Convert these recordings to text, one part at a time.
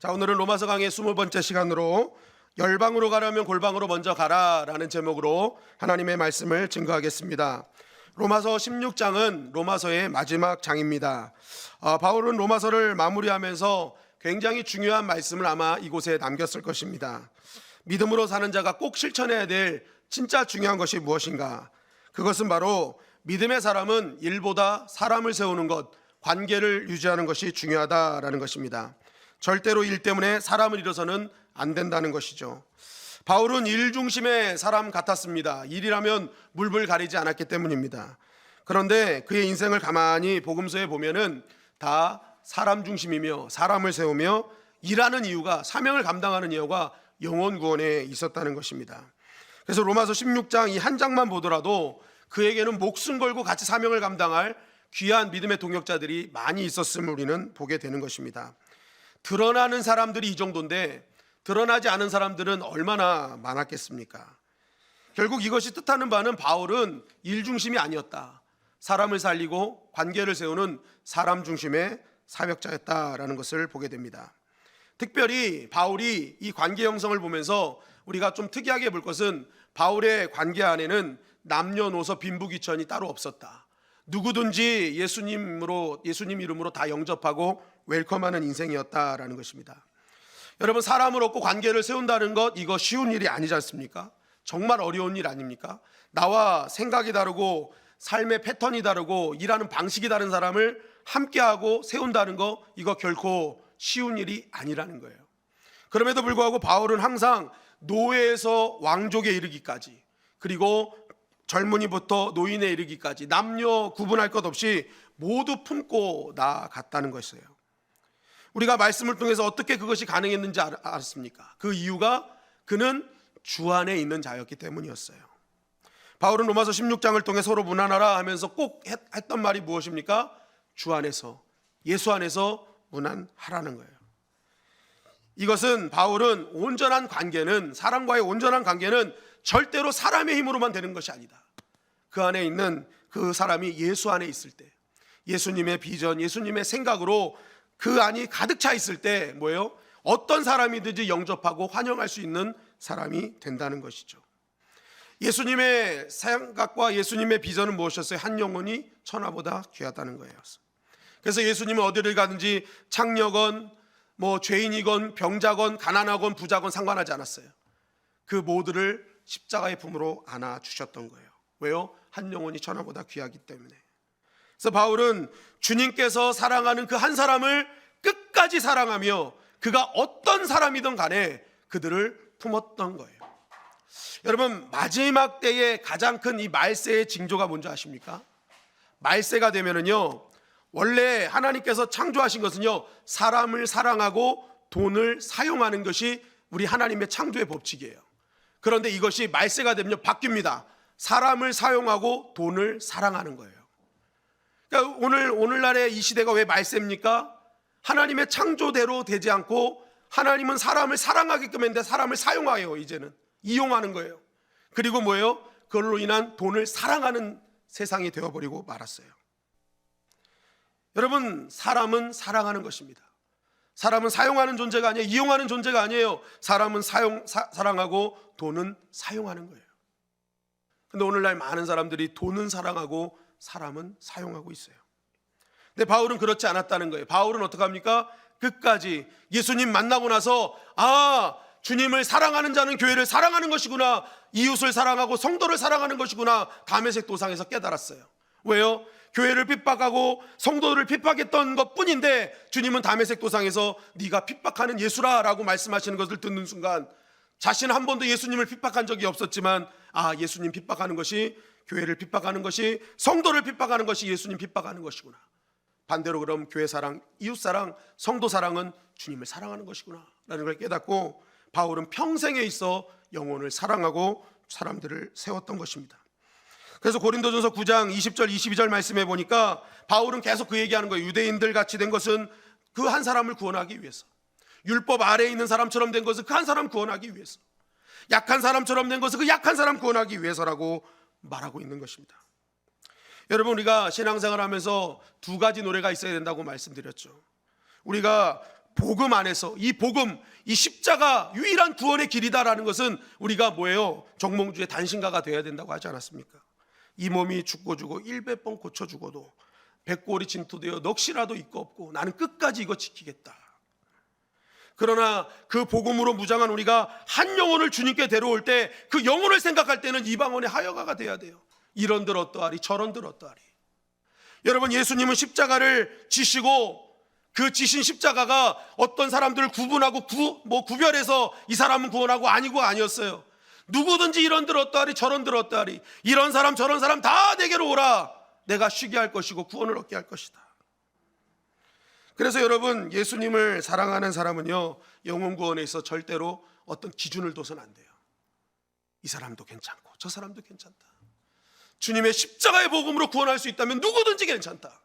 자, 오늘은 로마서 강의 20번째 시간으로 열방으로 가려면 골방으로 먼저 가라 라는 제목으로 하나님의 말씀을 증거하겠습니다. 로마서 16장은 로마서의 마지막 장입니다. 바울은 로마서를 마무리하면서 굉장히 중요한 말씀을 아마 이곳에 남겼을 것입니다. 믿음으로 사는 자가 꼭 실천해야 될 진짜 중요한 것이 무엇인가? 그것은 바로 믿음의 사람은 일보다 사람을 세우는 것, 관계를 유지하는 것이 중요하다라는 것입니다. 절대로 일 때문에 사람을 잃어서는 안 된다는 것이죠. 바울은 일 중심의 사람 같았습니다. 일이라면 물불 가리지 않았기 때문입니다. 그런데 그의 인생을 가만히 복음서에 보면은 다 사람 중심이며 사람을 세우며 일하는 이유가, 사명을 감당하는 이유가 영혼 구원에 있었다는 것입니다. 그래서 로마서 16장 이 한 장만 보더라도 그에게는 목숨 걸고 같이 사명을 감당할 귀한 믿음의 동역자들이 많이 있었음을 우리는 보게 되는 것입니다. 드러나는 사람들이 이 정도인데 드러나지 않은 사람들은 얼마나 많았겠습니까? 결국 이것이 뜻하는 바는 바울은 일 중심이 아니었다. 사람을 살리고 관계를 세우는 사람 중심의 사역자였다라는 것을 보게 됩니다. 특별히 바울이 이 관계 형성을 보면서 우리가 좀 특이하게 볼 것은 바울의 관계 안에는 남녀노소 빈부귀천이 따로 없었다. 누구든지 예수님 이름으로 다 영접하고 웰컴하는 인생이었다라는 것입니다. 여러분, 사람을 얻고 관계를 세운다는 것, 이거 쉬운 일이 아니지 않습니까? 정말 어려운 일 아닙니까? 나와 생각이 다르고 삶의 패턴이 다르고 일하는 방식이 다른 사람을 함께하고 세운다는 거, 이거 결코 쉬운 일이 아니라는 거예요. 그럼에도 불구하고 바울은 항상 노예에서 왕족에 이르기까지, 그리고 젊은이부터 노인에 이르기까지 남녀 구분할 것 없이 모두 품고 나아갔다는 것이에요. 우리가 말씀을 통해서 어떻게 그것이 가능했는지 알았습니까? 그 이유가 그는 주 안에 있는 자였기 때문이었어요. 바울은 로마서 16장을 통해 서로 무난하라 하면서 꼭 했던 말이 무엇입니까? 주 안에서, 예수 안에서 무난하라는 거예요. 이것은 바울은 온전한 관계는, 사람과의 온전한 관계는 절대로 사람의 힘으로만 되는 것이 아니다. 그 안에 있는 그 사람이 예수 안에 있을 때, 예수님의 비전, 예수님의 생각으로 그 안이 가득 차 있을 때 뭐예요? 어떤 사람이든지 영접하고 환영할 수 있는 사람이 된다는 것이죠. 예수님의 생각과 예수님의 비전은 무엇이었어요? 한 영혼이 천하보다 귀하다는 거예요. 그래서 예수님은 어디를 가든지 창녀건 죄인이건 병자건 가난하건 부자건 상관하지 않았어요. 그 모두를 십자가의 품으로 안아주셨던 거예요. 왜요? 한 영혼이 천하보다 귀하기 때문에. 그래서 바울은 주님께서 사랑하는 그 한 사람을 끝까지 사랑하며 그가 어떤 사람이든 간에 그들을 품었던 거예요. 여러분, 마지막 때에 가장 큰 이 말세의 징조가 뭔지 아십니까? 말세가 되면은요, 원래 하나님께서 창조하신 것은요, 사람을 사랑하고 돈을 사용하는 것이 우리 하나님의 창조의 법칙이에요. 그런데 이것이 말세가 되면 바뀝니다. 사람을 사용하고 돈을 사랑하는 거예요. 그러니까 오늘날의 이 시대가 왜 말세입니까? 하나님의 창조대로 되지 않고 하나님은 사람을 사랑하게끔 했는데 사람을 사용하여 이제는 이용하는 거예요. 그리고 뭐예요? 그걸로 인한 돈을 사랑하는 세상이 되어버리고 말았어요. 여러분, 사람은 사랑하는 것입니다. 사람은 사용하는 존재가 아니에요. 이용하는 존재가 아니에요. 사람은 사랑하고 돈은 사용하는 거예요. 근데 오늘날 많은 사람들이 돈은 사랑하고 사람은 사용하고 있어요. 근데 바울은 그렇지 않았다는 거예요. 바울은 어떻게 합니까? 끝까지 예수님 만나고 나서 주님을 사랑하는 자는 교회를 사랑하는 것이구나, 이웃을 사랑하고 성도를 사랑하는 것이구나, 다메섹 도상에서 깨달았어요. 왜요? 교회를 핍박하고 성도들을 핍박했던 것뿐인데 주님은 다메섹 도상에서 네가 핍박하는 예수라 라고 말씀하시는 것을 듣는 순간 자신은 한 번도 예수님을 핍박한 적이 없었지만 예수님 핍박하는 것이, 교회를 핍박하는 것이, 성도를 핍박하는 것이 예수님 핍박하는 것이구나. 반대로 그럼 교회 사랑, 이웃 사랑, 성도 사랑은 주님을 사랑하는 것이구나 라는 걸 깨닫고 바울은 평생에 있어 영혼을 사랑하고 사람들을 세웠던 것입니다. 그래서 고린도전서 9장 20절 22절 말씀해 보니까 바울은 계속 그 얘기하는 거예요. 유대인들 같이 된 것은 그 한 사람을 구원하기 위해서, 율법 아래에 있는 사람처럼 된 것은 그 한 사람 구원하기 위해서, 약한 사람처럼 된 것은 그 약한 사람 구원하기 위해서라고 말하고 있는 것입니다. 여러분, 우리가 신앙생활 하면서 두 가지 노래가 있어야 된다고 말씀드렸죠. 우리가 복음 안에서 이 복음, 이 십자가 유일한 구원의 길이다라는 것은 우리가 뭐예요? 정몽주의 단신가가 되어야 된다고 하지 않았습니까? 이 몸이 죽고 100번 고쳐 죽어도 백골이 진토되어 넋이라도 있고 없고 나는 끝까지 이거 지키겠다. 그러나 그 복음으로 무장한 우리가 한 영혼을 주님께 데려올 때 그 영혼을 생각할 때는 이방원의 하여가가 돼야 돼요. 이런들 어떠하리 저런들 어떠하리. 여러분, 예수님은 십자가를 지시고 그 지신 십자가가 어떤 사람들을 구분하고 구별해서 이 사람은 구원하고 아니고 아니었어요. 누구든지 이런들 어떠하리 저런들 어떠하리, 이런 사람 저런 사람 다 내게로 오라. 내가 쉬게 할 것이고 구원을 얻게 할 것이다. 그래서 여러분, 예수님을 사랑하는 사람은요, 영혼 구원에 있어 절대로 어떤 기준을 둬서는 안 돼요. 이 사람도 괜찮고 저 사람도 괜찮다. 주님의 십자가의 복음으로 구원할 수 있다면 누구든지 괜찮다.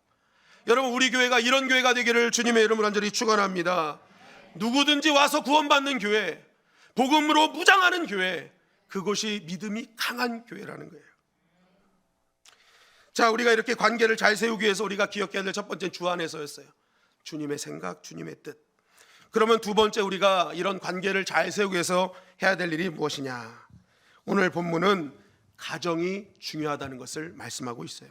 여러분, 우리 교회가 이런 교회가 되기를 주님의 이름으로 간절히 축원합니다. 누구든지 와서 구원받는 교회, 복음으로 무장하는 교회, 그것이 믿음이 강한 교회라는 거예요. 자, 우리가 이렇게 관계를 잘 세우기 위해서 우리가 기억해야 될 첫 번째 주 안에서였어요. 주님의 생각, 주님의 뜻. 그러면 두 번째, 우리가 이런 관계를 잘 세우기 위해서 해야 될 일이 무엇이냐? 오늘 본문은 가정이 중요하다는 것을 말씀하고 있어요.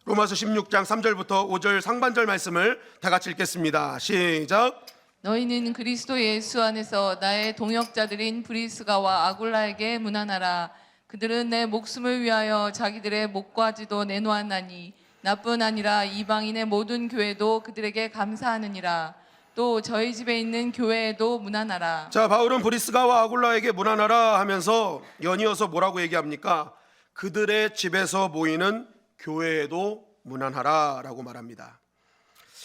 로마서 16장 3절부터 5절 상반절 말씀을 다 같이 읽겠습니다. 시작. 너희는 그리스도 예수 안에서 나의 동역자들인 브리스가와 아굴라에게 문안하라. 그들은 내 목숨을 위하여 자기들의 목과지도 내놓았나니 나뿐 아니라 이방인의 모든 교회도 그들에게 감사하느니라. 또 저희 집에 있는 교회에도 문안하라. 자, 바울은 브리스가와 아굴라에게 문안하라 하면서 연이어서 뭐라고 얘기합니까? 그들의 집에서 모이는 교회에도 문안하라 라고 말합니다.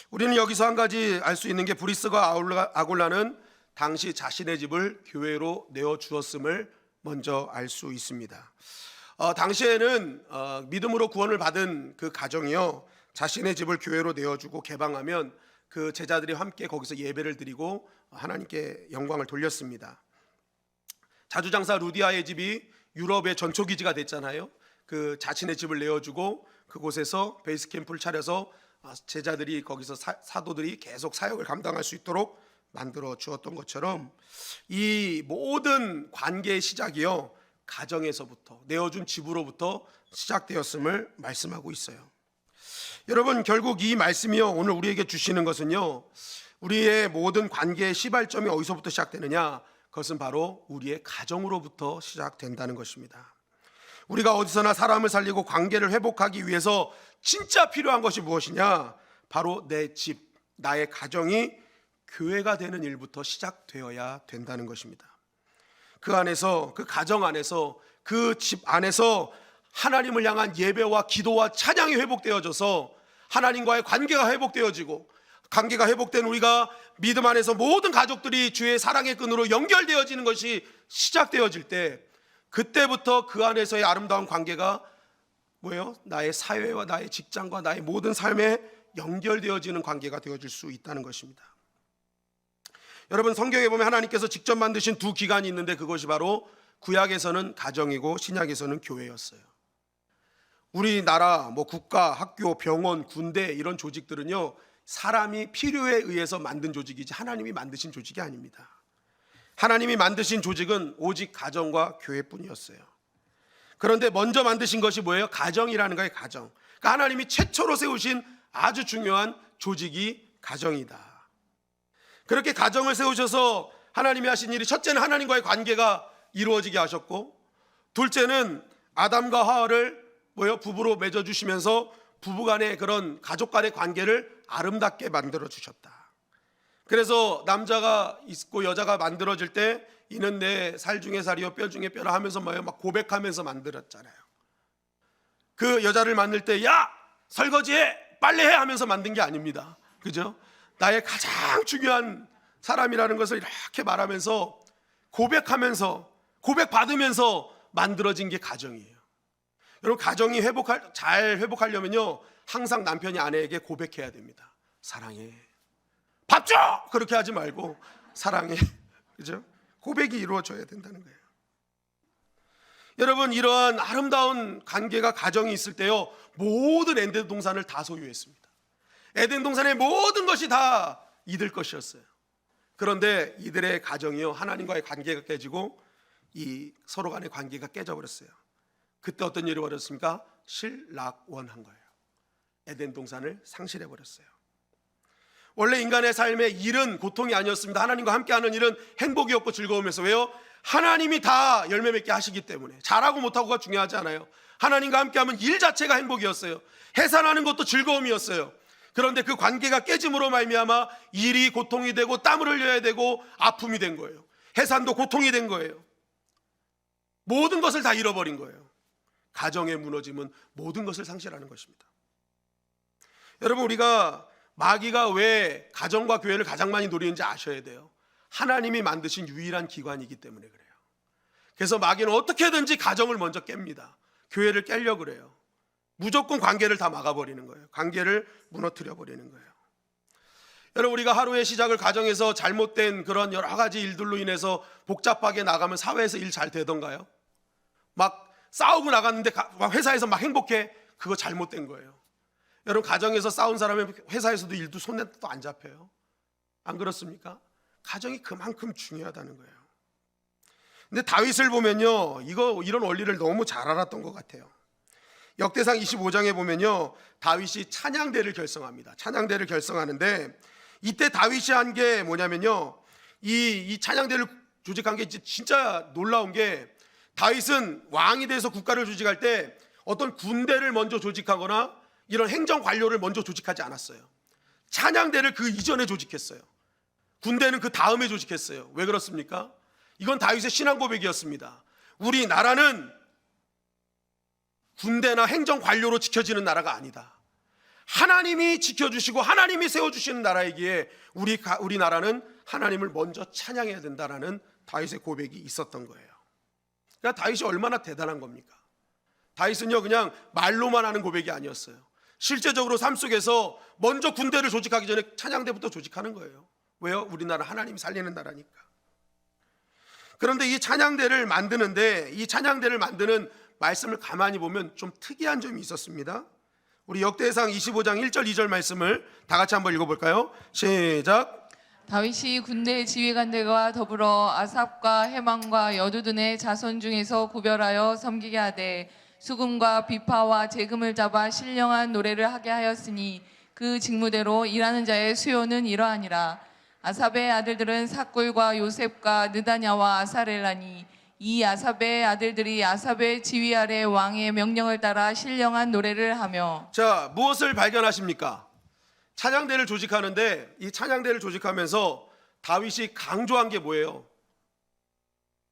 우리는 여기서 한 가지 알 수 있는 게, 브리스가 아굴라는 당시 자신의 집을 교회로 내어주었음을 먼저 알 수 있습니다. 당시에는 믿음으로 구원을 받은 그 가정이요, 자신의 집을 교회로 내어주고 개방하면 그 제자들이 함께 거기서 예배를 드리고 하나님께 영광을 돌렸습니다. 자주장사 루디아의 집이 유럽의 전초기지가 됐잖아요. 그 자신의 집을 내어주고 그곳에서 베이스 캠프를 차려서 제자들이 거기서 사도들이 계속 사역을 감당할 수 있도록 만들어 주었던 것처럼, 이 모든 관계의 시작이요, 가정에서부터, 내어준 집으로부터 시작되었음을 말씀하고 있어요. 여러분, 결국 이 말씀이요, 오늘 우리에게 주시는 것은요, 우리의 모든 관계의 시발점이 어디서부터 시작되느냐? 그것은 바로 우리의 가정으로부터 시작된다는 것입니다. 우리가 어디서나 사람을 살리고 관계를 회복하기 위해서 진짜 필요한 것이 무엇이냐? 바로 내 집, 나의 가정이 교회가 되는 일부터 시작되어야 된다는 것입니다. 그 안에서, 그 가정 안에서, 그 집 안에서 하나님을 향한 예배와 기도와 찬양이 회복되어져서 하나님과의 관계가 회복되어지고, 관계가 회복된 우리가 믿음 안에서 모든 가족들이 주의 사랑의 끈으로 연결되어지는 것이 시작되어질 때, 그때부터 그 안에서의 아름다운 관계가 뭐예요? 나의 사회와 나의 직장과 나의 모든 삶에 연결되어지는 관계가 되어질 수 있다는 것입니다. 여러분, 성경에 보면 하나님께서 직접 만드신 두 기관이 있는데, 그것이 바로 구약에서는 가정이고 신약에서는 교회였어요. 우리나라 국가, 학교, 병원, 군대 이런 조직들은요, 사람이 필요에 의해서 만든 조직이지 하나님이 만드신 조직이 아닙니다. 하나님이 만드신 조직은 오직 가정과 교회뿐이었어요. 그런데 먼저 만드신 것이 뭐예요? 가정이라는 거예요. 가정. 그러니까 하나님이 최초로 세우신 아주 중요한 조직이 가정이다. 그렇게 가정을 세우셔서 하나님이 하신 일이, 첫째는 하나님과의 관계가 이루어지게 하셨고, 둘째는 아담과 하와를 부부로 맺어주시면서 부부간의 그런 가족간의 관계를 아름답게 만들어 주셨다. 그래서 남자가 있고 여자가 만들어질 때 이는 내 살 중에 살이요 뼈 중에 뼈라 하면서 막 고백하면서 만들었잖아요. 그 여자를 만들 때 야 설거지해 빨래해 하면서 만든 게 아닙니다. 그죠? 나의 가장 중요한 사람이라는 것을 이렇게 말하면서 고백하면서 고백받으면서 만들어진 게 가정이에요. 여러분, 가정이 잘 회복하려면요, 항상 남편이 아내에게 고백해야 됩니다. 사랑해, 밥 줘! 그렇게 하지 말고 사랑해. 그죠? 고백이 이루어져야 된다는 거예요. 여러분, 이러한 아름다운 관계가 가정이 있을 때요, 모든 에덴 동산을 다 소유했습니다. 에덴 동산의 모든 것이 다 이들 것이었어요. 그런데 이들의 가정이요, 하나님과의 관계가 깨지고 이 서로 간의 관계가 깨져버렸어요. 그때 어떤 일이 벌어졌습니까? 실락원한 거예요. 에덴 동산을 상실해버렸어요. 원래 인간의 삶의 일은 고통이 아니었습니다. 하나님과 함께하는 일은 행복이었고 즐거움이었어요. 왜요? 하나님이 다 열매 맺게 하시기 때문에. 잘하고 못하고가 중요하지 않아요. 하나님과 함께하면 일 자체가 행복이었어요. 해산하는 것도 즐거움이었어요. 그런데 그 관계가 깨짐으로 말미암아 일이 고통이 되고 땀을 흘려야 되고 아픔이 된 거예요. 해산도 고통이 된 거예요. 모든 것을 다 잃어버린 거예요. 가정의 무너짐은 모든 것을 상실하는 것입니다. 여러분, 우리가 마귀가 왜 가정과 교회를 가장 많이 노리는지 아셔야 돼요. 하나님이 만드신 유일한 기관이기 때문에 그래요. 그래서 마귀는 어떻게든지 가정을 먼저 깹니다. 교회를 깨려고 그래요. 무조건 관계를 다 막아버리는 거예요. 관계를 무너뜨려 버리는 거예요. 여러분, 우리가 하루의 시작을 가정에서 잘못된 그런 여러 가지 일들로 인해서 복잡하게 나가면 사회에서 일 잘 되던가요? 막 싸우고 나갔는데 회사에서 막 행복해? 그거 잘못된 거예요. 여러분, 가정에서 싸운 사람은 회사에서도 일도 손에 또 안 잡혀요. 안 그렇습니까? 가정이 그만큼 중요하다는 거예요. 근데 다윗을 보면요, 이런 원리를 너무 잘 알았던 것 같아요. 역대상 25장에 보면요, 다윗이 찬양대를 결성합니다. 찬양대를 결성하는데 이때 다윗이 한 게 뭐냐면요, 이 찬양대를 조직한 게 진짜 놀라운 게, 다윗은 왕이 돼서 국가를 조직할 때 어떤 군대를 먼저 조직하거나 이런 행정 관료를 먼저 조직하지 않았어요. 찬양대를 그 이전에 조직했어요. 군대는 그 다음에 조직했어요. 왜 그렇습니까? 이건 다윗의 신앙 고백이었습니다. 우리 나라는 군대나 행정 관료로 지켜지는 나라가 아니다. 하나님이 지켜주시고 하나님이 세워주시는 나라이기에 우리 나라는 하나님을 먼저 찬양해야 된다라는 다윗의 고백이 있었던 거예요. 그러니까 다윗이 얼마나 대단한 겁니까? 다윗은요, 그냥 말로만 하는 고백이 아니었어요. 실제적으로 삶 속에서 먼저 군대를 조직하기 전에 찬양대부터 조직하는 거예요. 왜요? 우리나라 하나님이 살리는 나라니까. 그런데 이 찬양대를 만드는 말씀을 가만히 보면 좀 특이한 점이 있었습니다. 우리 역대상 25장 1절 2절 말씀을 다 같이 한번 읽어볼까요? 시작. 다윗이 군대 지휘관들과 더불어 아삽과 해망과 여두둔의 자손 중에서 구별하여 섬기게 하되 수금과 비파와 재금을 잡아 신령한 노래를 하게 하였으니 그 직무대로 일하는 자의 수요는 이러하니라. 아삽의 아들들은 삭굴과 요셉과 느다냐와 아사렐라니 이 아삽의 아들들이 아삽의 지휘 아래 왕의 명령을 따라 신령한 노래를 하며. 자, 무엇을 발견하십니까? 찬양대를 조직하는데 이 찬양대를 조직하면서 다윗이 강조한 게 뭐예요?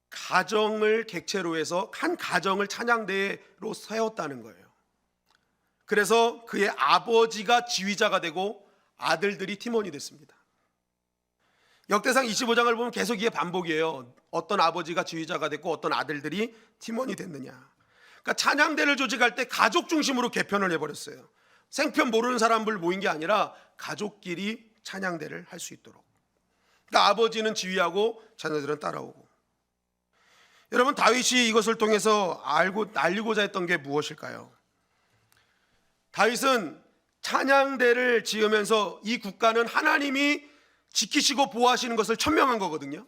가정을 객체로 해서 한 가정을 찬양대로 세웠다는 거예요. 그래서 그의 아버지가 지휘자가 되고 아들들이 팀원이 됐습니다. 역대상 25장을 보면 계속 이게 반복이에요. 어떤 아버지가 지휘자가 됐고 어떤 아들들이 팀원이 됐느냐. 그러니까 찬양대를 조직할 때 가족 중심으로 개편을 해버렸어요. 생편 모르는 사람들 모인 게 아니라 가족끼리 찬양대를 할 수 있도록. 그러니까 아버지는 지휘하고 자녀들은 따라오고. 여러분, 다윗이 이것을 통해서 알리고자 했던 게 무엇일까요? 다윗은 찬양대를 지으면서 이 국가는 하나님이 지키시고 보호하시는 것을 천명한 거거든요.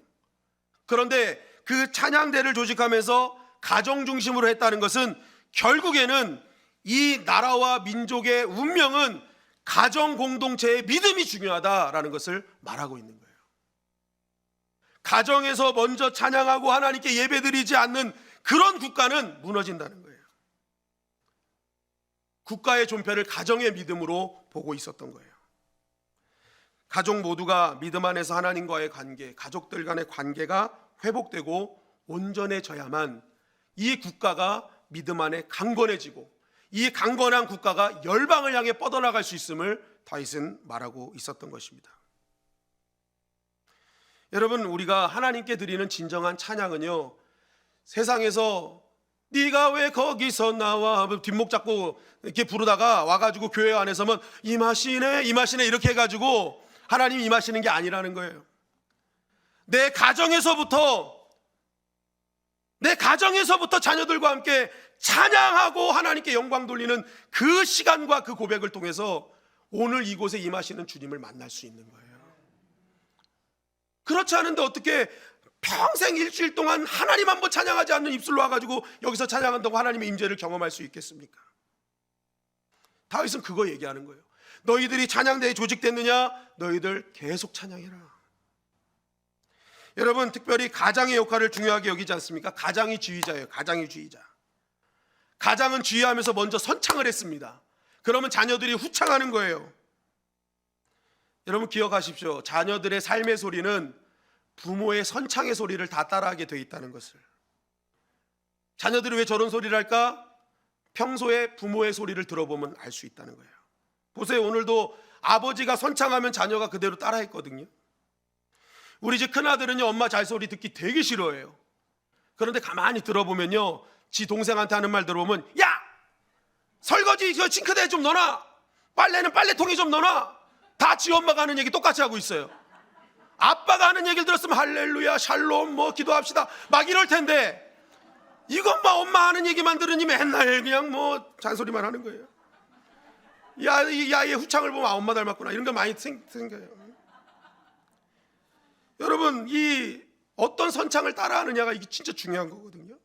그런데 그 찬양대를 조직하면서 가정 중심으로 했다는 것은 결국에는 이 나라와 민족의 운명은 가정 공동체의 믿음이 중요하다라는 것을 말하고 있는 거예요. 가정에서 먼저 찬양하고 하나님께 예배드리지 않는 그런 국가는 무너진다는 거예요. 국가의 존폐를 가정의 믿음으로 보고 있었던 거예요. 가족 모두가 믿음 안에서 하나님과의 관계, 가족들 간의 관계가 회복되고 온전해져야만 이 국가가 믿음 안에 강건해지고 이 강건한 국가가 열방을 향해 뻗어나갈 수 있음을 다윗은 말하고 있었던 것입니다. 여러분, 우리가 하나님께 드리는 진정한 찬양은요, 세상에서 네가 왜 거기서 나와 뒷목 잡고 이렇게 부르다가 와가지고 교회 안에서만 임하시네 임하시네 이렇게 해가지고 하나님이 임하시는 게 아니라는 거예요. 내 가정에서부터 자녀들과 함께 찬양하고 하나님께 영광 돌리는 그 시간과 그 고백을 통해서 오늘 이곳에 임하시는 주님을 만날 수 있는 거예요. 그렇지 않은데 어떻게 평생 일주일 동안 하나님 한 번 찬양하지 않는 입술로 와가지고 여기서 찬양한다고 하나님의 임재를 경험할 수 있겠습니까? 다윗은 그거 얘기하는 거예요. 너희들이 찬양대에 조직됐느냐? 너희들 계속 찬양해라. 여러분, 특별히 가장의 역할을 중요하게 여기지 않습니까? 가장이 지휘자예요. 가장이 지휘자. 가장은 지휘하면서 먼저 선창을 했습니다. 그러면 자녀들이 후창하는 거예요. 여러분 기억하십시오. 자녀들의 삶의 소리는 부모의 선창의 소리를 다 따라하게 돼 있다는 것을. 자녀들이 왜 저런 소리를 할까? 평소에 부모의 소리를 들어보면 알 수 있다는 거예요. 보세요. 오늘도 아버지가 선창하면 자녀가 그대로 따라했거든요. 우리 집 큰아들은요, 엄마 잘소리 듣기 되게 싫어해요. 그런데 가만히 들어보면요, 지 동생한테 하는 말 들어보면, 야! 설거지 저 싱크대에 좀 넣어놔! 빨래는 빨래통에 좀 넣어놔! 다 지 엄마가 하는 얘기 똑같이 하고 있어요. 아빠가 하는 얘기를 들었으면 할렐루야, 샬롬, 뭐 기도합시다 막 이럴 텐데, 이것만 엄마 하는 얘기만 들으니 맨날 그냥 뭐 잔소리만 하는 거예요. 야, 이 아이의 후창을 보면 아, 엄마 닮았구나 이런 거 많이 생겨요. 여러분, 이 어떤 선창을 따라하느냐가 이게 진짜 중요한 거거든요.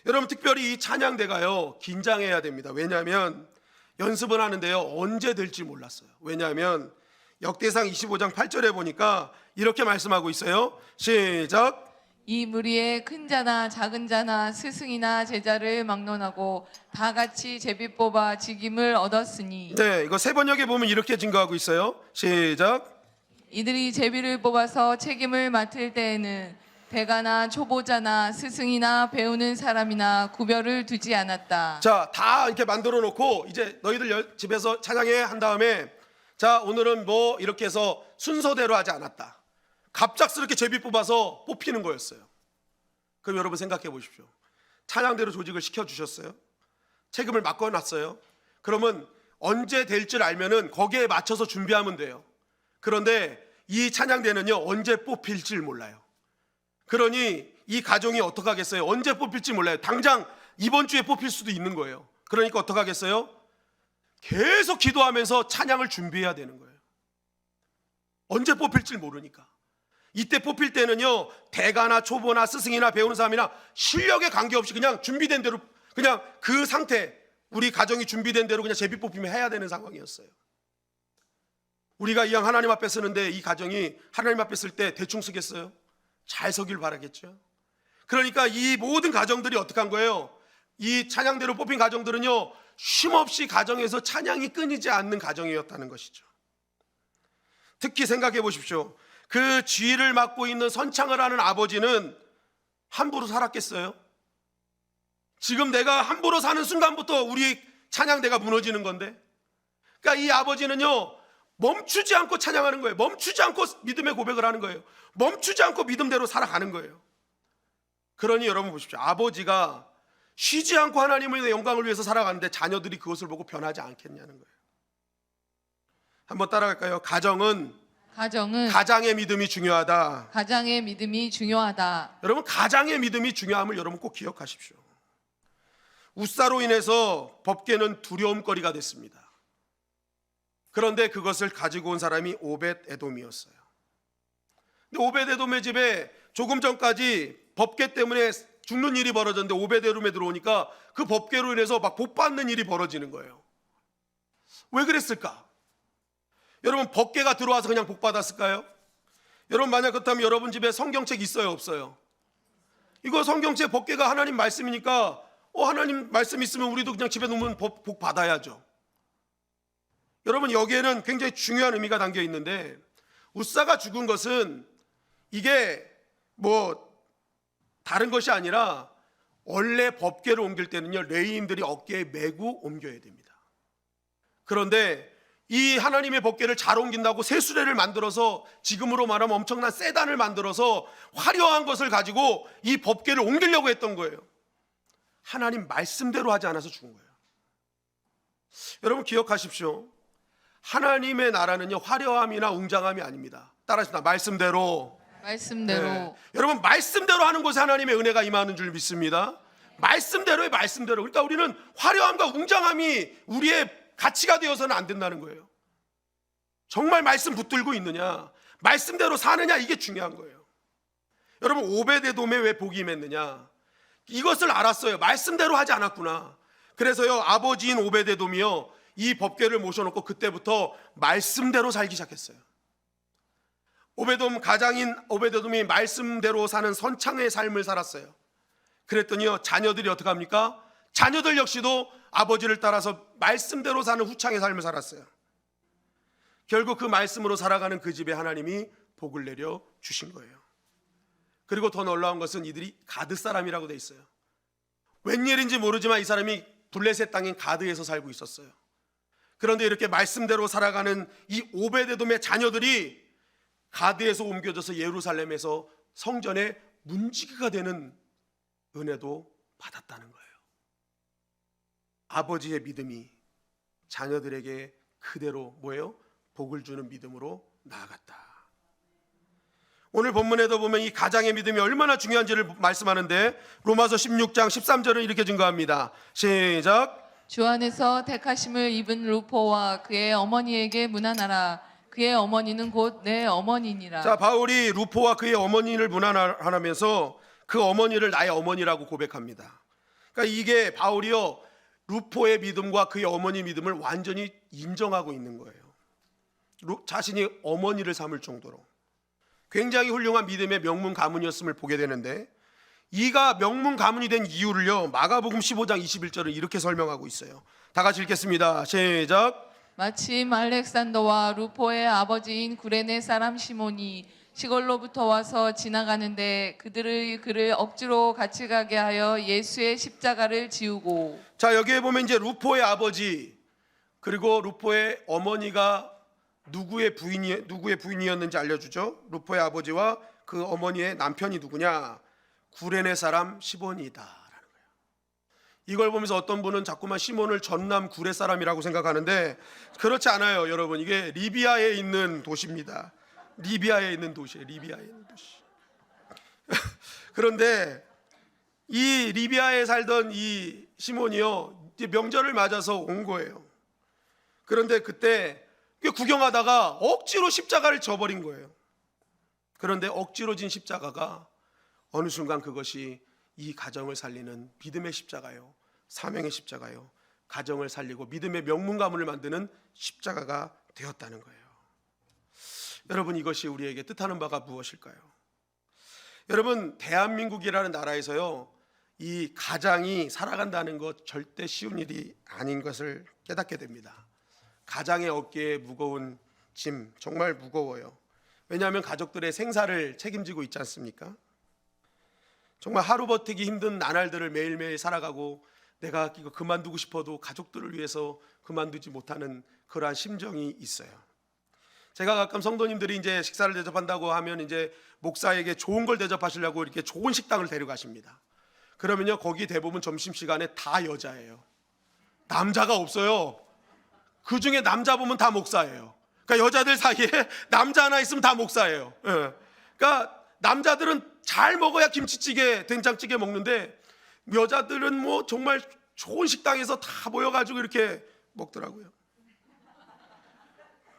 여러분, 특별히 이 찬양대가요, 긴장해야 됩니다. 왜냐하면 연습을 하는데요, 언제 될지 몰랐어요. 왜냐하면 역대상 25장 8절에 보니까 이렇게 말씀하고 있어요. 시작. 이 무리에 큰 자나 작은 자나 스승이나 제자를 막론하고 다 같이 제비 뽑아 직임을 얻었으니. 네, 이거 세번역에 보면 이렇게 증거하고 있어요. 시작. 이들이 제비를 뽑아서 책임을 맡을 때에는 대가나 초보자나 스승이나 배우는 사람이나 구별을 두지 않았다. 자, 다 이렇게 만들어 놓고 이제 너희들 집에서 찬양해 한 다음에, 자, 오늘은 뭐 이렇게 해서 순서대로 하지 않았다. 갑작스럽게 제비 뽑아서 뽑히는 거였어요. 그럼 여러분 생각해 보십시오. 찬양대로 조직을 시켜주셨어요. 책임을 맡겨놨어요. 그러면 언제 될 줄 알면은 거기에 맞춰서 준비하면 돼요. 그런데 이 찬양대는요, 언제 뽑힐지 몰라요. 그러니 이 가정이 어떡하겠어요? 언제 뽑힐지 몰라요. 당장 이번 주에 뽑힐 수도 있는 거예요. 그러니까 어떡하겠어요? 계속 기도하면서 찬양을 준비해야 되는 거예요. 언제 뽑힐지 모르니까. 이때 뽑힐 때는요, 대가나 초보나 스승이나 배우는 사람이나 실력에 관계없이 그냥 준비된 대로, 그냥 그 상태, 우리 가정이 준비된 대로 그냥 제비 뽑히면 해야 되는 상황이었어요. 우리가 이왕 하나님 앞에 쓰는데 이 가정이 하나님 앞에 쓸 때 대충 쓰겠어요? 잘 서길 바라겠죠. 그러니까 이 모든 가정들이 어떻게 한 거예요? 이 찬양대로 뽑힌 가정들은요, 쉼없이 가정에서 찬양이 끊이지 않는 가정이었다는 것이죠. 특히 생각해 보십시오. 그 지휘를 맡고 있는 선창을 하는 아버지는 함부로 살았겠어요? 지금 내가 함부로 사는 순간부터 우리 찬양대가 무너지는 건데, 그러니까 이 아버지는요, 멈추지 않고 찬양하는 거예요. 멈추지 않고 믿음의 고백을 하는 거예요. 멈추지 않고 믿음대로 살아가는 거예요. 그러니 여러분 보십시오. 아버지가 쉬지 않고 하나님의 영광을 위해서 살아가는데 자녀들이 그것을 보고 변하지 않겠냐는 거예요. 한번 따라갈까요? 가정은 가장의 믿음이 중요하다. 가장의 믿음이 중요하다. 여러분, 가장의 믿음이 중요함을 여러분 꼭 기억하십시오. 웃사로 인해서 법궤는 두려움거리가 됐습니다. 그런데 그것을 가지고 온 사람이 오벳 에돔이었어요. 근데 오벳 에돔의 집에 조금 전까지 법궤 때문에 죽는 일이 벌어졌는데 오벳 에돔에 들어오니까 그 법궤로 인해서 막 복받는 일이 벌어지는 거예요. 왜 그랬을까? 여러분, 법궤가 들어와서 그냥 복받았을까요? 여러분, 만약 그렇다면 여러분 집에 성경책 있어요, 없어요? 이거 성경책 법궤가 하나님 말씀이니까 하나님 말씀 있으면 우리도 그냥 집에 놓으면 복 받아야죠. 여러분, 여기에는 굉장히 중요한 의미가 담겨 있는데, 웃사가 죽은 것은 이게 뭐 다른 것이 아니라 원래 법궤를 옮길 때는요, 레위인들이 어깨에 메고 옮겨야 됩니다. 그런데 이 하나님의 법궤를 잘 옮긴다고 새 수레를 만들어서, 지금으로 말하면 엄청난 세단을 만들어서 화려한 것을 가지고 이 법궤를 옮기려고 했던 거예요. 하나님 말씀대로 하지 않아서 죽은 거예요. 여러분 기억하십시오. 하나님의 나라는요, 화려함이나 웅장함이 아닙니다. 따라하십시다. 말씀대로. 네. 여러분, 말씀대로 하는 곳에 하나님의 은혜가 임하는 줄 믿습니다. 말씀대로의 말씀대로. 그러니까 우리는 화려함과 웅장함이 우리의 가치가 되어서는 안 된다는 거예요. 정말 말씀 붙들고 있느냐, 말씀대로 사느냐, 이게 중요한 거예요. 여러분, 오베데돔에 왜 복이 임했느냐? 이것을 알았어요. 말씀대로 하지 않았구나. 그래서요, 아버지인 오베데돔이요, 이 법궤를 모셔놓고 그때부터 말씀대로 살기 시작했어요. 가장인 오베데돔이 말씀대로 사는 선창의 삶을 살았어요. 그랬더니요, 자녀들이 어떻게 합니까? 자녀들 역시도 아버지를 따라서 말씀대로 사는 후창의 삶을 살았어요. 결국 그 말씀으로 살아가는 그 집에 하나님이 복을 내려 주신 거예요. 그리고 더 놀라운 것은 이들이 가드 사람이라고 돼 있어요. 웬일인지 모르지만 이 사람이 블레셋 땅인 가드에서 살고 있었어요. 그런데 이렇게 말씀대로 살아가는 이 오베데돔의 자녀들이 가드에서 옮겨져서 예루살렘에서 성전의 문지기가 되는 은혜도 받았다는 거예요. 아버지의 믿음이 자녀들에게 그대로 뭐예요? 복을 주는 믿음으로 나아갔다. 오늘 본문에도 보면 이 가장의 믿음이 얼마나 중요한지를 말씀하는데 로마서 16장 13절은 이렇게 증거합니다. 시작. 주 안에서 택하심을 입은 루포와 그의 어머니에게 문안하라. 그의 어머니는 곧 내 어머니니라. 자, 바울이 루포와 그의 어머니를 문안하면서 그 어머니를 나의 어머니라고 고백합니다. 그러니까 이게 바울이요, 루포의 믿음과 그의 어머니 믿음을 완전히 인정하고 있는 거예요. 자신이 어머니를 삼을 정도로 굉장히 훌륭한 믿음의 명문 가문이었음을 보게 되는데, 이가 명문 가문이 된 이유를요, 마가복음 15장 21절은 이렇게 설명하고 있어요. 다 같이 읽겠습니다. 시작. 마침 알렉산더와 루포의 아버지인 구레네 사람 시몬이 시골로부터 와서 지나가는데 그를 억지로 같이 가게 하여 예수의 십자가를 지우고. 자, 여기에 보면 이제 루포의 아버지 그리고 루포의 어머니가 누구의 부인이었는지 알려주죠. 루포의 아버지와 그 어머니의 남편이 누구냐? 구레네 사람 시몬이다라는 거예요. 이걸 보면서 어떤 분은 자꾸만 시몬을 전남 구레 사람이라고 생각하는데 그렇지 않아요, 여러분. 이게 리비아에 있는 도시입니다. 리비아에 있는 도시예요. 리비아에 있는 도시. 그런데 이 리비아에 살던 이 시몬이요, 이제 명절을 맞아서 온 거예요. 그런데 그때 구경하다가 억지로 십자가를 져버린 거예요. 그런데 억지로 진 십자가가 어느 순간 그것이 이 가정을 살리는 믿음의 십자가요, 사명의 십자가요, 가정을 살리고 믿음의 명문 가문을 만드는 십자가가 되었다는 거예요. 여러분, 이것이 우리에게 뜻하는 바가 무엇일까요? 여러분, 대한민국이라는 나라에서요, 이 가장이 살아간다는 것 절대 쉬운 일이 아닌 것을 깨닫게 됩니다. 가장의 어깨에 무거운 짐, 정말 무거워요. 왜냐하면 가족들의 생사를 책임지고 있지 않습니까? 정말 하루 버티기 힘든 나날들을 매일매일 살아가고, 내가 이거 그만두고 싶어도 가족들을 위해서 그만두지 못하는 그러한 심정이 있어요. 제가 가끔 성도님들이 이제 식사를 대접한다고 하면 이제 목사에게 좋은 걸 대접하시려고 이렇게 좋은 식당을 데려가십니다. 그러면요, 거기 대부분 점심시간에 다 여자예요. 남자가 없어요. 그 중에 남자 보면 다 목사예요. 그러니까 여자들 사이에 남자 하나 있으면 다 목사예요. 예. 그러니까 남자들은 잘 먹어야 김치찌개, 된장찌개 먹는데 여자들은 뭐 정말 좋은 식당에서 다 모여가지고 이렇게 먹더라고요.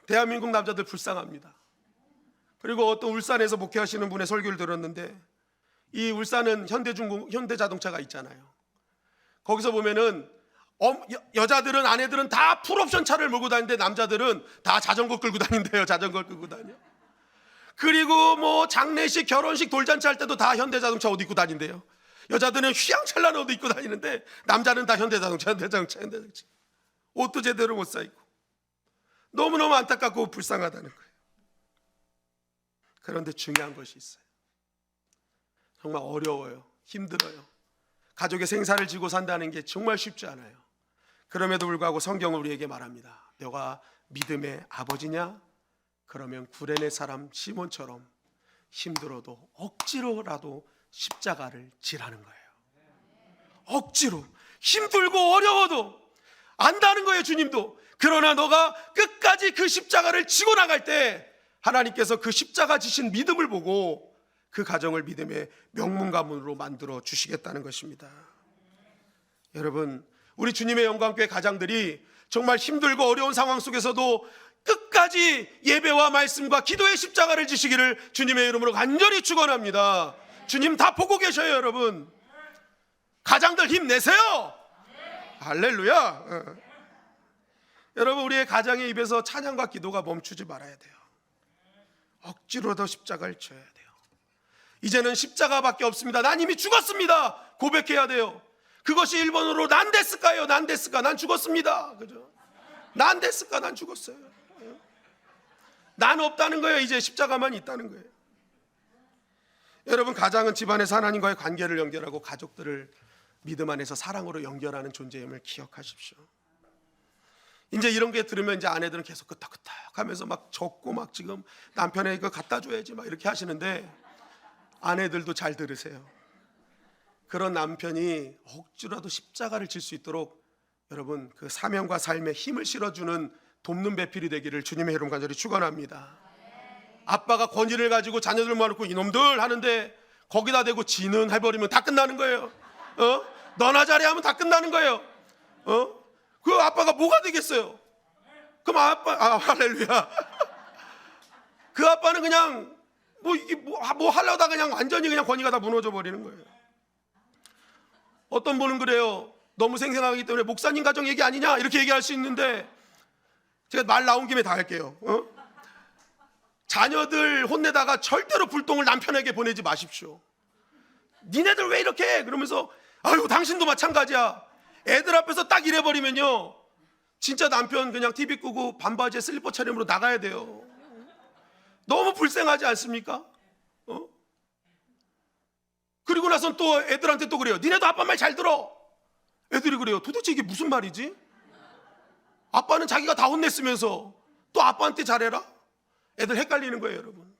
대한민국 남자들 불쌍합니다. 그리고 어떤 울산에서 목회하시는 분의 설교를 들었는데, 이 울산은 현대자동차가 있잖아요. 거기서 보면은 여자들은, 아내들은 다 풀옵션 차를 몰고 다니는데 남자들은 다 자전거 끌고 다닌대요. 자전거 끌고 다녀. 그리고 뭐 장례식, 결혼식, 돌잔치 할 때도 다 현대자동차 옷 입고 다닌대요. 여자들은 휘황찬란한 옷 입고 다니는데 남자는 다 현대자동차. 옷도 제대로 못 사 입고. 너무너무 안타깝고 불쌍하다는 거예요. 그런데 중요한 것이 있어요. 정말 어려워요. 힘들어요. 가족의 생사를 지고 산다는 게 정말 쉽지 않아요. 그럼에도 불구하고 성경은 우리에게 말합니다. 너가 믿음의 아버지냐? 그러면 구레네 사람 시몬처럼 힘들어도 억지로라도 십자가를 지라는 거예요. 억지로, 힘들고 어려워도 안다는 거예요, 주님도. 그러나 너가 끝까지 그 십자가를 지고 나갈 때 하나님께서 그 십자가 지신 믿음을 보고 그 가정을 믿음의 명문 가문으로 만들어 주시겠다는 것입니다. 여러분, 우리 주님의 영광교회 가장들이 정말 힘들고 어려운 상황 속에서도 끝까지 예배와 말씀과 기도의 십자가를 지시기를 주님의 이름으로 간절히 축원합니다. 주님 다 보고 계셔요, 여러분. 가장들 힘내세요. 할렐루야. 여러분, 우리의 가장의 입에서 찬양과 기도가 멈추지 말아야 돼요. 억지로도 십자가를 져야 돼요. 이제는 십자가밖에 없습니다. 난 이미 죽었습니다. 고백해야 돼요. 그것이 일본어로 난 데스까요? 난 데스까? 난 죽었습니다. 그죠? 난 데스까? 난 죽었어요. 난 없다는 거예요. 이제 십자가만 있다는 거예요. 여러분, 가장은 집안에서 하나님과의 관계를 연결하고 가족들을 믿음 안에서 사랑으로 연결하는 존재임을 기억하십시오. 이제 이런 게 들으면 이제 아내들은 계속 끄떡끄떡 하면서 막 적고 막 지금 남편에게 이거 갖다 줘야지 막 이렇게 하시는데, 아내들도 잘 들으세요. 그런 남편이 억지로라도 십자가를 질 수 있도록 여러분, 그 사명과 삶에 힘을 실어주는 돕는 배필이 되기를 주님의 이름 간절히 축원합니다. 아빠가 권위를 가지고 자녀들 모아놓고 이놈들 하는데 거기다 대고 지는 해버리면 다 끝나는 거예요. 너나 잘해 하면 다 끝나는 거예요. 그 아빠가 뭐가 되겠어요? 그럼 할렐루야. 그 아빠는 그냥 뭐 하려다 그냥 완전히 그냥 권위가 다 무너져 버리는 거예요. 어떤 분은 그래요. 너무 생생하기 때문에 목사님 가정 얘기 아니냐 이렇게 얘기할 수 있는데, 제가 말 나온 김에 다 할게요. 자녀들 혼내다가 절대로 불똥을 남편에게 보내지 마십시오. 니네들 왜 이렇게 해? 그러면서 아유 당신도 마찬가지야. 애들 앞에서 딱 이래버리면요, 진짜 남편 그냥 TV 끄고 반바지에 슬리퍼 차림으로 나가야 돼요. 너무 불쌍하지 않습니까? 그리고 나선 또 애들한테 또 그래요. 니네도 아빠 말 잘 들어. 애들이 그래요. 도대체 이게 무슨 말이지? 아빠는 자기가 다 혼냈으면서 또 아빠한테 잘해라? 애들 헷갈리는 거예요, 여러분.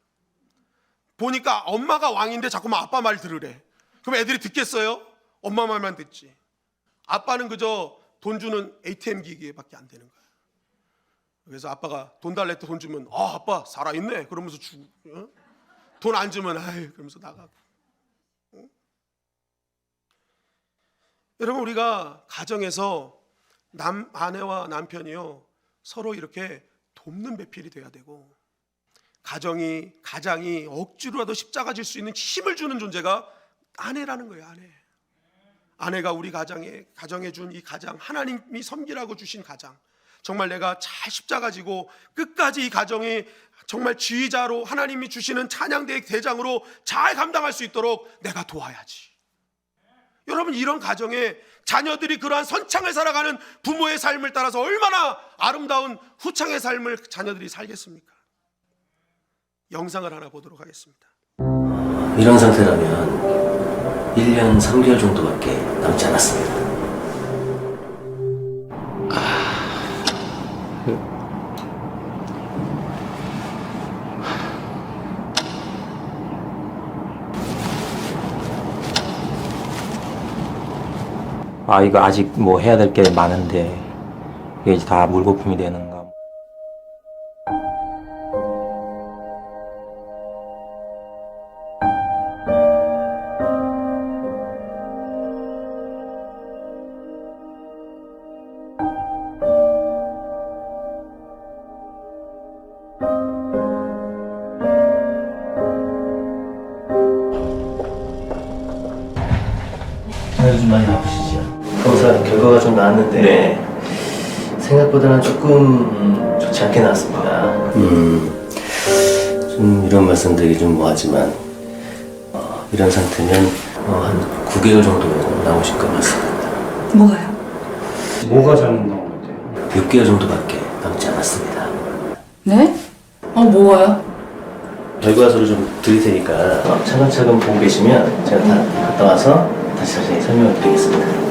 보니까 엄마가 왕인데 자꾸만 아빠 말 들으래. 그럼 애들이 듣겠어요? 엄마 말만 듣지. 아빠는 그저 돈 주는 ATM 기계밖에 안 되는 거예요. 그래서 아빠가 돈 달래 때 돈 주면 아빠 살아있네 그러면서 주고, 돈 안 주면 아유 그러면서 나가고. 여러분, 우리가 가정에서 아내와 남편이요 서로 이렇게 돕는 배필이 돼야 되고, 가장이 억지로라도 십자가 질 수 있는 힘을 주는 존재가 아내라는 거예요. 아내가 우리 가정에 준 이 가장, 하나님이 섬기라고 주신 가장, 정말 내가 잘 십자가 지고 끝까지 이 가정이 정말 지휘자로 하나님이 주시는 찬양대의 대장으로 잘 감당할 수 있도록 내가 도와야지. 여러분, 이런 가정에 자녀들이 그러한 선창을 살아가는 부모의 삶을 따라서 얼마나 아름다운 후창의 삶을 자녀들이 살겠습니까? 영상을 하나 보도록 하겠습니다. 이런 상태라면 1년 3개월 정도밖에 남지 않았습니다. 이거 아직 뭐 해야 될 게 많은데 이게 이제 다 물거품이 되는가. 요즘 많이 아프시죠? 검사 결과가 좀 나왔는데 생각보다는 조금 좋지 않게 나왔습니다. 좀 이런 말씀드리기 좀 뭐하지만 이런 상태면 한 9개월 정도 나오실 것 같습니다. 뭐가요? 뭐가 잘못 나온 건데요? 6개월 정도밖에 남지 않았습니다. 네? 뭐가요? 결과서를 좀 드릴 테니까 차근차근 보고 계시면 제가 다 갔다 와서 다시 자세히 설명을 드리겠습니다.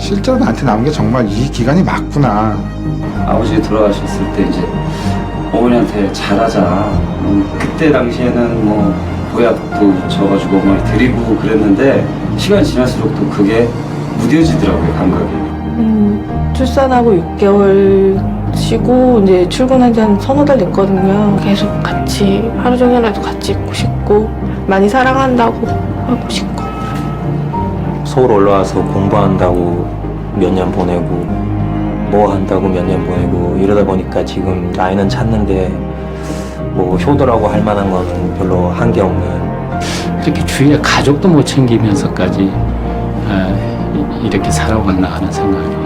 실제로 나한테 남은 게 정말 이 기간이 맞구나. 아버지 돌아가셨을 때 이제 어머니한테 잘하자. 그때 당시에는 뭐 보약도 져가지고 어머니 데리고 그랬는데 시간이 지날수록 또 그게 무뎌지더라고요, 감각이. 출산하고 6개월 쉬고 이제 출근한 지 한 서너 달 됐거든요. 계속 같이 하루 종일라도 같이 있고 싶고 많이 사랑한다고 하고 싶고. 서울 올라와서 공부한다고 몇 년 보내고 뭐 한다고 몇 년 보내고 이러다 보니까 지금 나이는 찼는데 뭐 효도라고 할 만한 거는 별로 한 게 없는. 이렇게 주위에 가족도 못 챙기면서까지 이렇게 살아왔나 하는 생각이.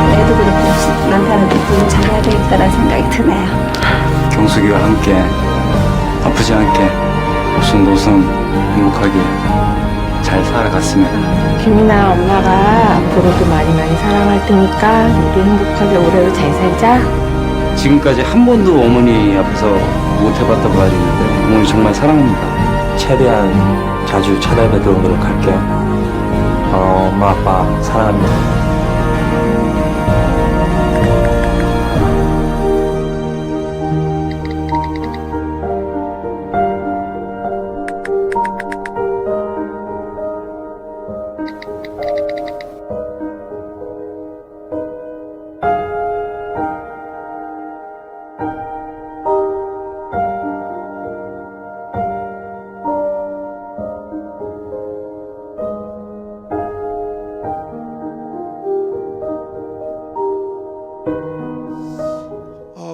애도 그렇고 남편한테 좀 잘해야 되겠다는 생각이 드네요. 경숙이와 함께 아프지 않게 오순도순 행복하게 잘 살아갔으면. 김이나 엄마가 앞으로도 많이 사랑할 테니까 우리 행복하게 오래도 잘 살자. 지금까지 한 번도 어머니 앞에서 못 해봤다고 말이 있는데 어머니 정말 사랑합니다. 최대한 자주 찾아뵙도록 노력할게요. 엄마 아빠 사랑합니다.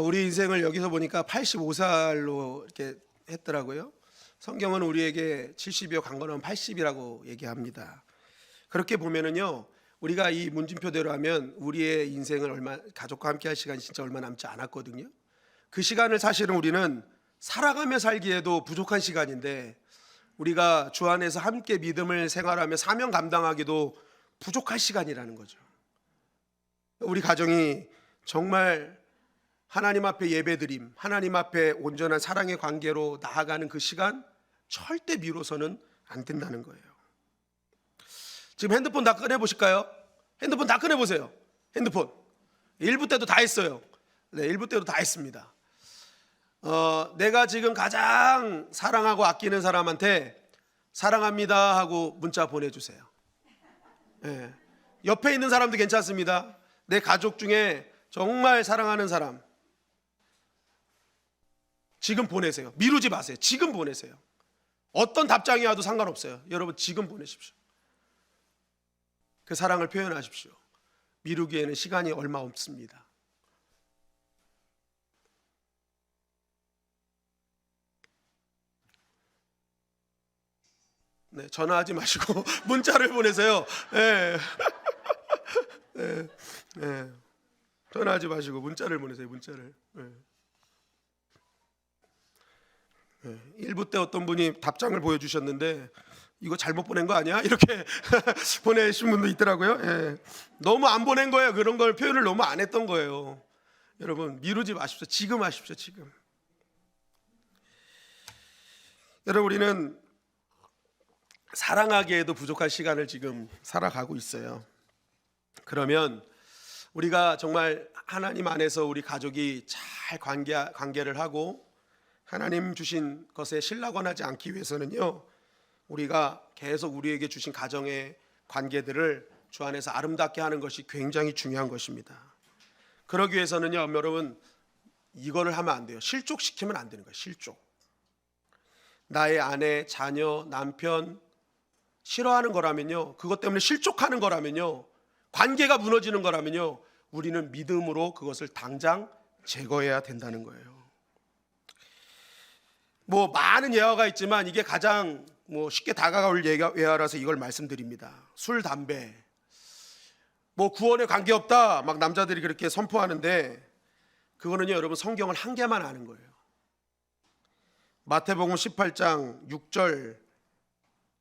우리 인생을 여기서 보니까 85살로 이렇게 했더라고요. 성경은 우리에게 70이요 강건하면 80이라고 얘기합니다. 그렇게 보면은요, 우리가 이 문진표대로 하면 우리의 인생을 가족과 함께 할 시간이 진짜 얼마 남지 않았거든요. 그 시간을 사실은 우리는 살아가며 살기에도 부족한 시간인데, 우리가 주 안에서 함께 믿음을 생활하며 사명 감당하기도 부족할 시간이라는 거죠. 우리 가정이 정말 하나님 앞에 예배드림, 하나님 앞에 온전한 사랑의 관계로 나아가는 그 시간 절대 미뤄서는 안 된다는 거예요. 지금 핸드폰 다 꺼내보실까요? 핸드폰 다 꺼내보세요. 핸드폰 1부 때도 다 했어요. 네, 1부 때도 다 했습니다. 내가 지금 가장 사랑하고 아끼는 사람한테 사랑합니다 하고 문자 보내주세요. 네. 옆에 있는 사람도 괜찮습니다. 내 가족 중에 정말 사랑하는 사람 지금 보내세요. 미루지 마세요. 지금 보내세요. 어떤 답장이 와도 상관없어요. 여러분 지금 보내십시오. 그 사랑을 표현하십시오. 미루기에는 시간이 얼마 없습니다. 네, 전화하지 마시고 문자를 보내세요. 네. 네. 네. 전화하지 마시고 문자를 보내세요. 문자를. 네. 네. 1부 때 어떤 분이 답장을 보여주셨는데 이거 잘못 보낸 거 아니야? 이렇게 보내신 분도 있더라고요. 네. 너무 안 보낸 거예요. 그런 걸 표현을 너무 안 했던 거예요. 여러분 미루지 마십시오. 지금 하십시오. 지금. 여러분 우리는 사랑하기에도 부족한 시간을 지금 살아가고 있어요. 그러면 우리가 정말 하나님 안에서 우리 가족이 잘 관계를 하고 하나님 주신 것에 신락원하지 않기 위해서는요, 우리가 계속 우리에게 주신 가정의 관계들을 주 안에서 아름답게 하는 것이 굉장히 중요한 것입니다. 그러기 위해서는요, 여러분 이거를 하면 안 돼요. 실족시키면 안 되는 거예요. 실족. 나의 아내, 자녀, 남편 싫어하는 거라면요, 그것 때문에 실족하는 거라면요, 관계가 무너지는 거라면요, 우리는 믿음으로 그것을 당장 제거해야 된다는 거예요. 뭐 많은 예화가 있지만 이게 가장 쉽게 다가올 예화라서 이걸 말씀드립니다. 술, 담배, 구원에 관계없다 막 남자들이 그렇게 선포하는데 그거는요, 여러분 성경을 한 개만 아는 거예요. 마태복음 18장 6절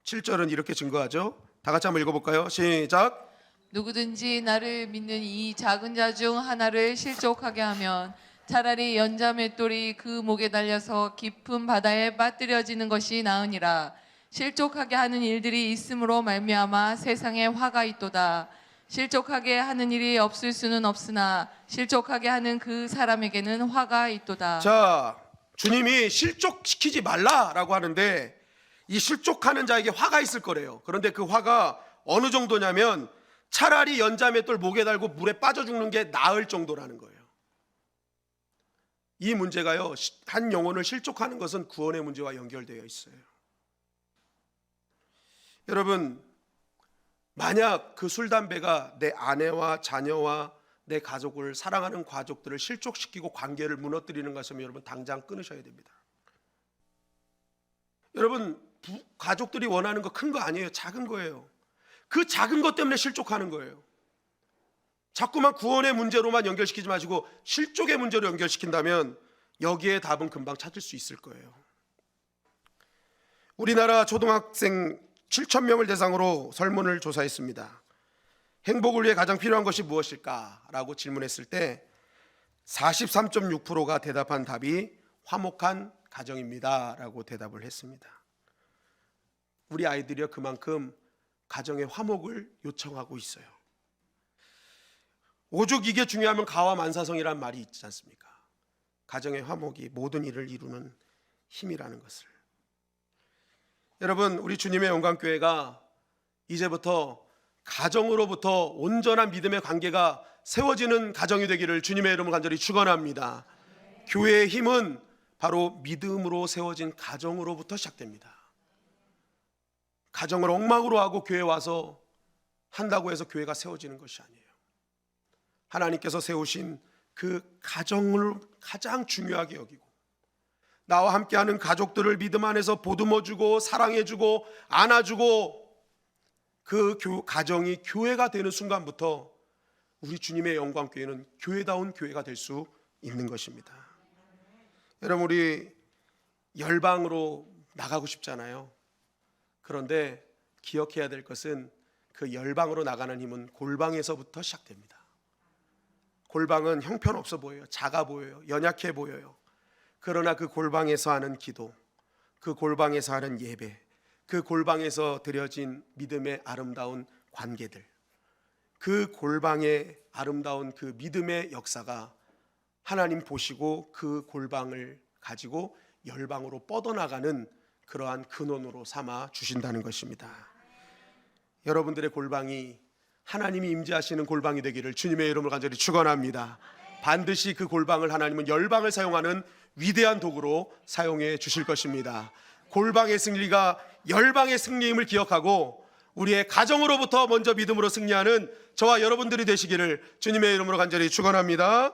7절은 이렇게 증거하죠. 다 같이 한번 읽어볼까요? 시작. 누구든지 나를 믿는 이 작은 자 중 하나를 실족하게 하면 차라리 연자 맷돌이 그 목에 달려서 깊은 바다에 빠뜨려지는 것이 나으니라. 실족하게 하는 일들이 있음으로 말미암아 세상에 화가 있도다. 실족하게 하는 일이 없을 수는 없으나 실족하게 하는 그 사람에게는 화가 있도다. 자, 주님이 실족시키지 말라라고 하는데 이 실족하는 자에게 화가 있을 거래요. 그런데 그 화가 어느 정도냐면 차라리 연자맷돌 목에 달고 물에 빠져 죽는 게 나을 정도라는 거예요. 이 문제가요, 한 영혼을 실족하는 것은 구원의 문제와 연결되어 있어요. 여러분, 만약 그 술, 담배가 내 아내와 자녀와 내 가족을, 사랑하는 가족들을 실족시키고 관계를 무너뜨리는 것이면 여러분 당장 끊으셔야 됩니다. 여러분, 가족들이 원하는 거 큰 거 아니에요. 작은 거예요. 그 작은 것 때문에 실족하는 거예요. 자꾸만 구원의 문제로만 연결시키지 마시고 실족의 문제로 연결시킨다면 여기에 답은 금방 찾을 수 있을 거예요. 우리나라 초등학생 7,000명을 대상으로 설문을 조사했습니다. 행복을 위해 가장 필요한 것이 무엇일까라고 질문했을 때 43.6%가 대답한 답이 화목한 가정입니다 라고 대답을 했습니다. 우리 아이들이요, 그만큼 가정의 화목을 요청하고 있어요. 오죽 이게 중요하면 가와만사성이란 말이 있지 않습니까? 가정의 화목이 모든 일을 이루는 힘이라는 것을. 여러분, 우리 주님의 영광교회가 이제부터 가정으로부터 온전한 믿음의 관계가 세워지는 가정이 되기를 주님의 이름으로 간절히 축원합니다. 교회의 힘은 바로 믿음으로 세워진 가정으로부터 시작됩니다. 가정을 엉망으로 하고 교회에 와서 한다고 해서 교회가 세워지는 것이 아니에요. 하나님께서 세우신 그 가정을 가장 중요하게 여기고 나와 함께하는 가족들을 믿음 안에서 보듬어주고 사랑해주고 안아주고 그 가정이 교회가 되는 순간부터 우리 주님의 영광교회는 교회다운 교회가 될 수 있는 것입니다. 여러분, 우리 열방으로 나가고 싶잖아요. 그런데 기억해야 될 것은 그 열방으로 나가는 힘은 골방에서부터 시작됩니다. 골방은 형편없어 보여요. 작아 보여요. 연약해 보여요. 그러나 그 골방에서 하는 기도, 그 골방에서 하는 예배, 그 골방에서 드려진 믿음의 아름다운 관계들, 그 골방의 아름다운 그 믿음의 역사가 하나님 보시고 그 골방을 가지고 열방으로 뻗어나가는 그러한 근원으로 삼아 주신다는 것입니다. 여러분들의 골방이 하나님이 임재하시는 골방이 되기를 주님의 이름으로 간절히 축원합니다. 반드시 그 골방을 하나님은 열방을 사용하는 위대한 도구로 사용해 주실 것입니다. 골방의 승리가 열방의 승리임을 기억하고 우리의 가정으로부터 먼저 믿음으로 승리하는 저와 여러분들이 되시기를 주님의 이름으로 간절히 축원합니다.